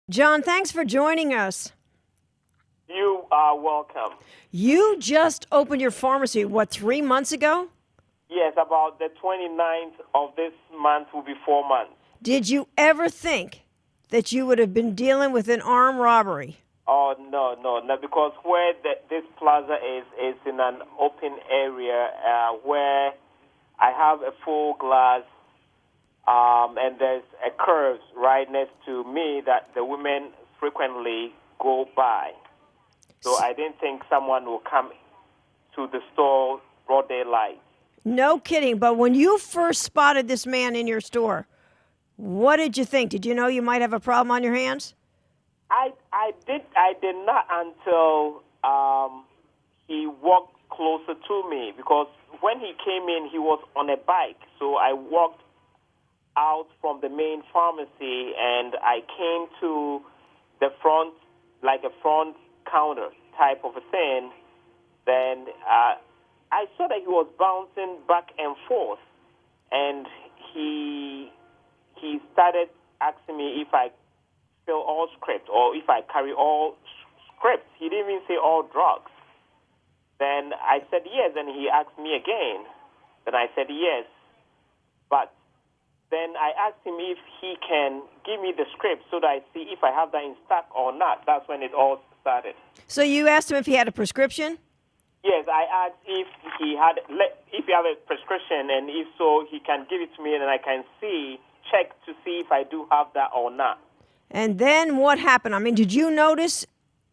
John, thanks for joining us. You are welcome. You just opened your pharmacy, 3 months ago? Yes, about the 29th of this month will be 4 months. Did you ever think that you would have been dealing with an armed robbery? Oh, no, because where this plaza is in an open area where I have a full glass and there's a curve right next to me that the women frequently go by. So I didn't think someone will come to the store broad daylight. No kidding, but when you first spotted this man in your store, what did you think? Did you know you might have a problem on your hands? I did not until he walked closer to me, because when he came in, he was on a bike. So I walked out from the main pharmacy and I came to the front, like a front counter type of a thing. Then I saw that he was bouncing back and forth, and he started asking me if I fill all scripts or if I carry all scripts. He didn't even say all drugs. Then I said yes, and he asked me again. Then I said yes. But then I asked him if he can give me the script so that I see if I have that in stock or not. That's when it all started. So you asked him if he had a prescription? Yes, I asked if he have a prescription, and if so, he can give it to me, and I can check to see if I do have that or not. And then what happened? I mean, did you notice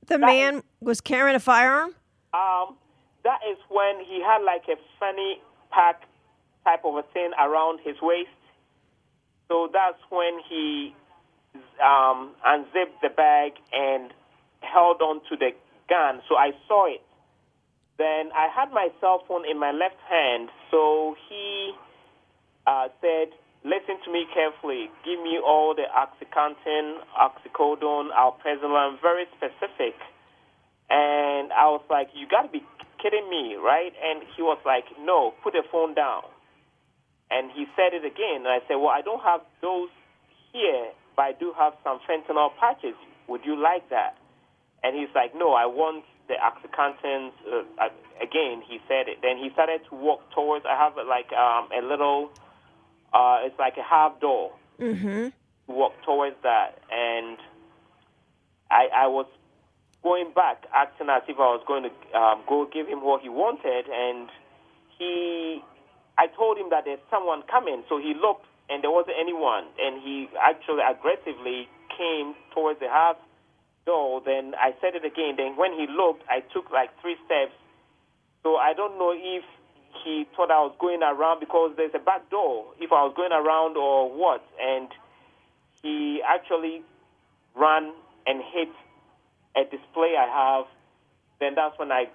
the man was carrying a firearm? That is when he had like a fanny pack type of a thing around his waist. So that's when he unzipped the bag and held on to the gun. So I saw it. Then I had my cell phone in my left hand. So he said, "Listen to me carefully. Give me all the OxyContin, oxycodone, alprazolam, very specific." And I was like, "You got to be kidding me, right?" And he was like, "No, put the phone down." And he said it again. And I said, "Well, I don't have those here, but I do have some fentanyl patches. Would you like that?" And he's like, "No, I want the OxyContins." Again, he said it. Then he started to walk towards, I have like a little, it's like a half door. Mm-hmm. Walk towards that. And I was going back, acting as if I was going to go give him what he wanted. And I told him that there's someone coming. So he looked, and there wasn't anyone. And he actually aggressively came towards the half door. Then I said it again. Then when he looked, I took like 3 steps. So I don't know if he thought I was going around, because there's a back door, if I was going around or what. And he actually ran and hit a display I have. Then that's when I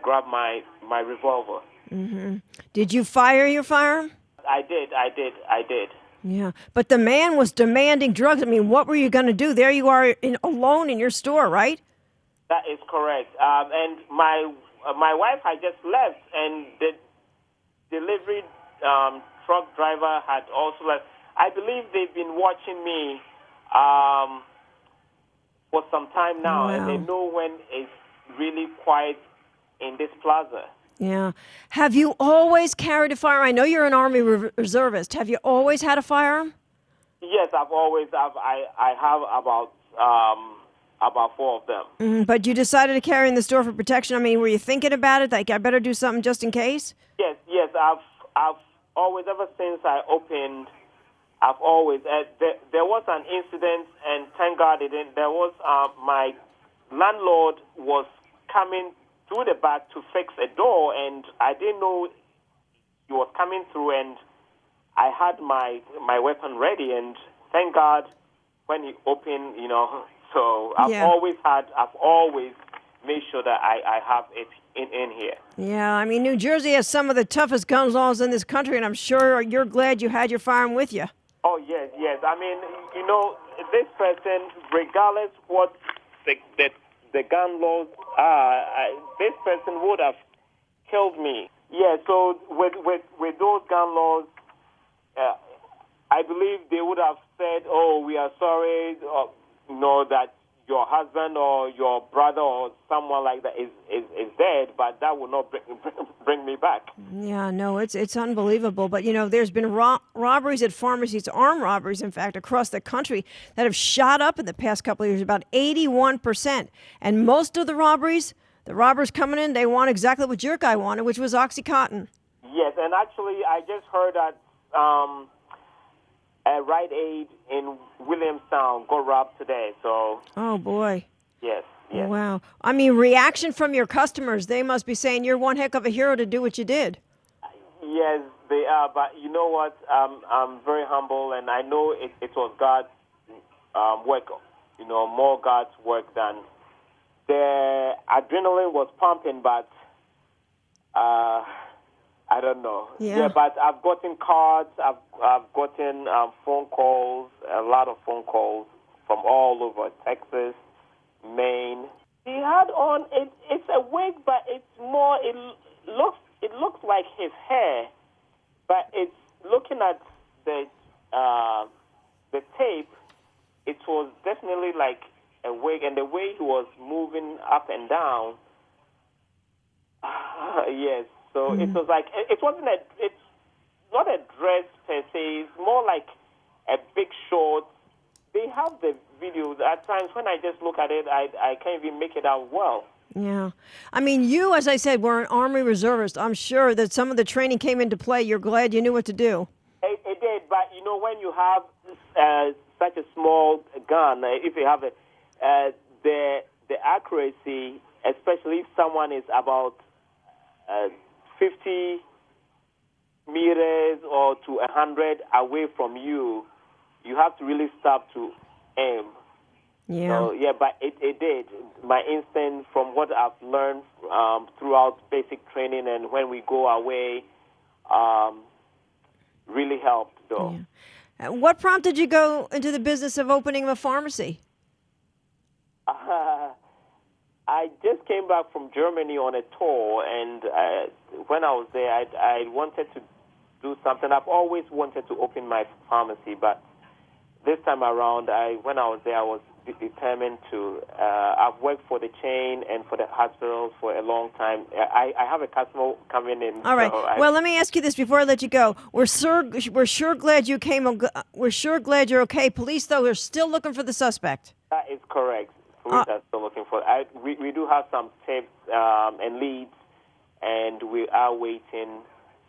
grabbed my revolver. Mm-hmm. Did you fire your firearm? I did. Yeah, but the man was demanding drugs. I mean, what were you going to do? There you are alone in your store, right? That is correct. And my wife had just left, and the delivery truck driver had also left. I believe they've been watching me for some time now, Wow. and they know when it's really quiet in this plaza. Yeah. Have you always carried a firearm? I know you're an Army reservist. Have you always had a firearm? Yes, I have about 4 of them. But you decided to carry in the store for protection. I mean, were you thinking about it? Like, I better do something just in case? Yes. I've always, ever since I opened, I've always. There was an incident, and thank God it didn't. There was my landlord was coming through the back to fix a door, and I didn't know he was coming through, and I had my weapon ready, and thank God when he opened, So I've always made sure that I have it in here. Yeah, I mean, New Jersey has some of the toughest gun laws in this country, and I'm sure you're glad you had your firearm with you. Oh, yes. I mean, this person, regardless what the gun laws are, this person would have killed me. Yeah, so with those gun laws, I believe they would have said, "Oh, we are sorry," know that your husband or your brother or someone like that is dead, but that will not bring me back. Yeah, no, it's unbelievable. But there's been robberies at pharmacies, armed robberies, in fact, across the country that have shot up in the past couple of years, about 81%. And most of the robberies, the robbers coming in, they want exactly what your guy wanted, which was OxyContin. Yes, and actually, I just heard that a Rite Aid in Williamstown got robbed today. So, Oh boy. yes, yes. Wow. I mean, reaction from your customers, they must be saying you're one heck of a hero to do what you did. Yes, they are. But you know what? I'm very humble, and I know it was God's work. More God's work than the adrenaline was pumping, but I don't know. Yeah. But I've gotten cards. I've gotten phone calls, a lot of phone calls from all over Texas, Maine. He had on it's a wig, but it's more. It looks like his hair, but it's looking at the tape. It was definitely like a wig, and the way he was moving up and down. Yes. So it was like it's not a dress per se. It's more like a big short. They have the video. At times when I just look at it, I can't even make it out well. Yeah. I mean, you, as I said, were an Army reservist. I'm sure that some of the training came into play. You're glad you knew what to do. It did, but when you have such a small gun, if you have the accuracy, especially if someone is about 50 meters or to 100 away from you, you have to really stop to aim. Yeah. So, but it did. My instinct, from what I've learned throughout basic training and when we go away, really helped, though. Yeah. What prompted you go into the business of opening a pharmacy? I just came back from Germany on a tour, and when I was there, I wanted to do something. I've always wanted to open my pharmacy, but this time around, when I was there, I was determined to. I've worked for the chain and for the hospitals for a long time. I have a customer coming in. All right. So Well, let me ask you this before I let you go. We're sure glad you came. We're sure glad you're okay. Police, though, are still looking for the suspect. That is correct. Police are still looking for. We do have some tips and leads, and we are waiting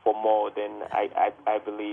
for more than I believe.